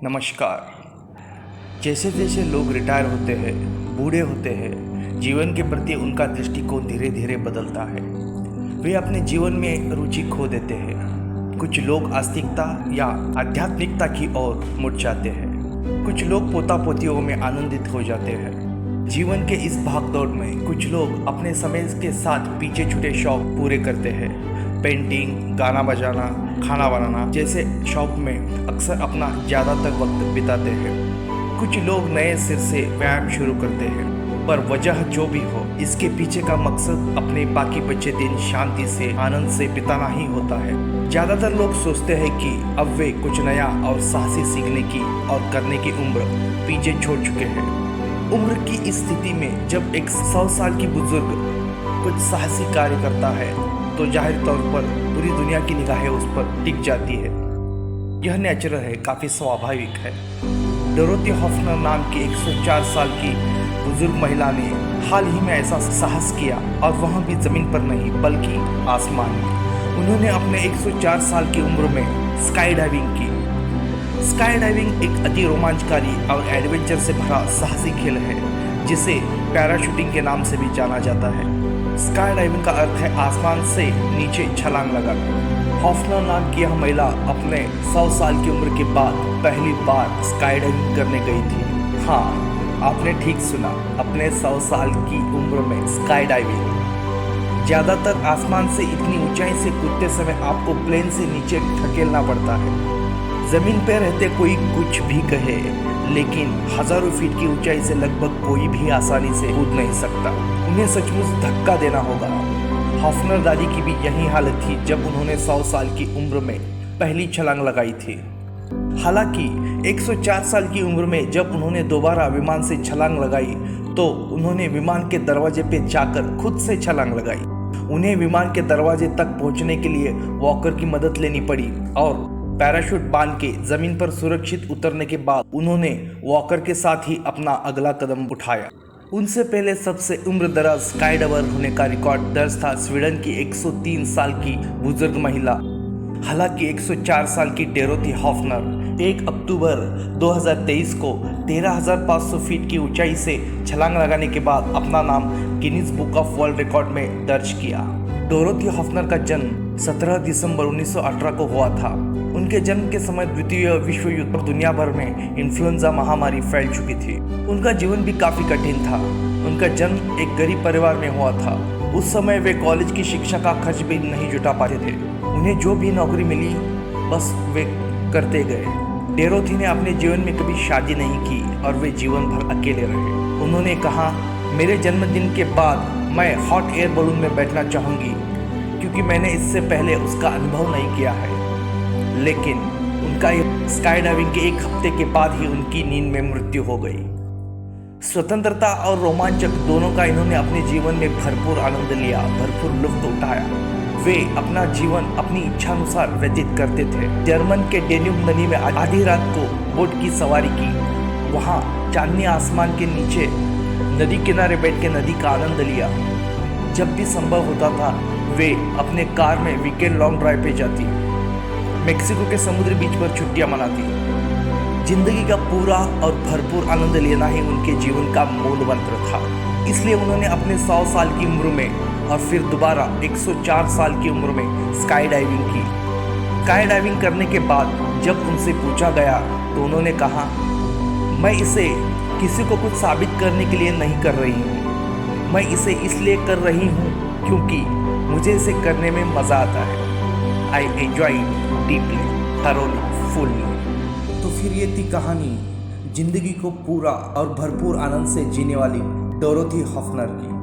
नमस्कार। जैसे जैसे लोग रिटायर होते हैं, बूढ़े होते हैं, जीवन के प्रति उनका दृष्टिकोण धीरे धीरे बदलता है। वे अपने जीवन में रुचि खो देते हैं। कुछ लोग आस्तिकता या आध्यात्मिकता की ओर मुड़ जाते हैं। कुछ लोग पोता पोतियों में आनंदित हो जाते हैं। जीवन के इस भागदौड़ में कुछ लोग अपने समय के साथ पीछे छूटे शौक पूरे करते हैं। पेंटिंग, गाना बजाना, खाना बनाना जैसे शौक में अक्सर अपना ज़्यादातर वक्त बिताते हैं। कुछ लोग नए सिर से व्यायाम शुरू करते हैं, पर वजह जो भी हो, इसके पीछे का मकसद अपने बाकी बचे दिन शांति से, आनंद से बिताना ही होता है। ज़्यादातर लोग सोचते हैं कि अब वे कुछ नया और साहसी सीखने की और करने की उम्र पीछे छोड़ चुके हैं। उम्र की इस स्थिति में जब एक 100 साल की बुजुर्ग कुछ साहसी कार्य करता है तो जाहिर तौर पर पूरी दुनिया की निगाहें उस पर टिक जाती है। यह नेचुरल है, काफ़ी स्वाभाविक है। डोरोथी हॉफनर नाम की 104 साल की बुजुर्ग महिला ने हाल ही में ऐसा साहस किया, और वह भी ज़मीन पर नहीं बल्कि आसमान में। उन्होंने अपने 104 साल की उम्र में स्काई डाइविंग की। स्काई डाइविंग एक अति रोमांचकारी और एडवेंचर से भरा साहसी खेल है, जिसे पैराशूटिंग के नाम से भी जाना जाता है। स्काई डाइविंग का अर्थ है आसमान से नीचे छलांग लगाना। हॉफनर नाम की यह महिला अपने 100 साल की उम्र के बाद पहली बार स्काई डाइविंग करने गई थी। हाँ, आपने ठीक सुना, अपने 100 साल की उम्र में स्काई डाइविंग। ज़्यादातर आसमान से इतनी ऊंचाई से कूदते समय आपको प्लेन से नीचे धकेलना पड़ता है। ज़मीन पर रहते कोई कुछ भी कहे, लेकिन हजारों फीट की ऊंचाई से लगभग कोई भी आसानी से कूद नहीं सकता। उन्हें सचमुच धक्का देना होगा। हॉफनर दादी की भी यही हालत थी जब उन्होंने 100 साल की उम्र में पहली छलांग लगाई थी। हालांकि 104 साल की उम्र में जब उन्होंने दोबारा विमान से छलांग लगाई तो उन्होंने विमान के दरवाजे पे जाकर खुद से छलांग लगाई। उन्हें विमान के दरवाजे तक पहुंचने के लिए वॉकर की मदद लेनी पड़ी, और पैराशूट बांध के जमीन पर सुरक्षित उतरने के बाद उन्होंने वॉकर के साथ ही अपना अगला कदम उठाया। उनसे पहले सबसे उम्र दराज स्काई डाइवर होने का रिकॉर्ड दर्ज था स्वीडन की 103 साल की बुजुर्ग महिला। हालांकि 104 साल की डोरोथी हॉफनर 1 अक्टूबर 2023 को 13,500 फीट की ऊंचाई से छलांग लगाने के बाद अपना नाम Guinness book of world record में दर्ज किया। डोरोथी हॉफनर का जन्म 17 दिसंबर 1918 को हुआ था। उनके जन्म के समय द्वितीय विश्व युद्ध पर दुनिया भर में इन्फ्लुएंजा महामारी फैल चुकी थी। उनका जीवन भी काफी कठिन था। उनका जन्म एक गरीब परिवार में हुआ था। उस समय वे कॉलेज की शिक्षा का खर्च भी नहीं जुटा पाते थे। उन्हें जो भी नौकरी मिली बस वे करते गए। डोरोथी ने अपने जीवन में कभी शादी नहीं की और वे जीवन भर अकेले रहे। उन्होंने कहा, मेरे जन्मदिन के बाद मैं हॉट एयर बलून में बैठना चाहूँगी, क्योंकि मैंने इससे पहले उसका अनुभव नहीं किया है। लेकिन उनका स्काई डाइविंग के एक हफ्ते के बाद ही उनकी नींद में मृत्यु हो गई। स्वतंत्रता और रोमांचक दोनों का इन्होंने अपने जीवन में भरपूर आनंद लिया, भरपूर लुत्फ उठाया। वे अपना जीवन अपनी इच्छानुसार व्यतीत करते थे। जर्मन के डेन्यूब नदी में आधी रात को बोट की सवारी की। वहाँ चांदनी आसमान के नीचे नदी किनारे बैठ के नदी का आनंद लिया। जब भी संभव होता था वे अपने कार में वीकेंड लॉन्ग ड्राइव पे जाती। मेक्सिको के समुद्री बीच पर छुट्टियां मनाती। जिंदगी का पूरा और भरपूर आनंद लेना ही उनके जीवन का मूल मंत्र था। इसलिए उन्होंने अपने 100 साल की उम्र में और फिर दोबारा 104 साल की उम्र में स्काई डाइविंग की। स्काई डाइविंग करने के बाद जब उनसे पूछा गया तो उन्होंने कहा, मैं इसे किसी को कुछ साबित करने के लिए नहीं कर रही हूँ। मैं इसे इसलिए कर रही हूँ क्योंकि मुझे इसे करने में मज़ा आता है। I enjoy deeply, thoroughly, fully. तो फिर ये थी कहानी जिंदगी को पूरा और भरपूर आनंद से जीने वाली डोरोथी हॉफनर की।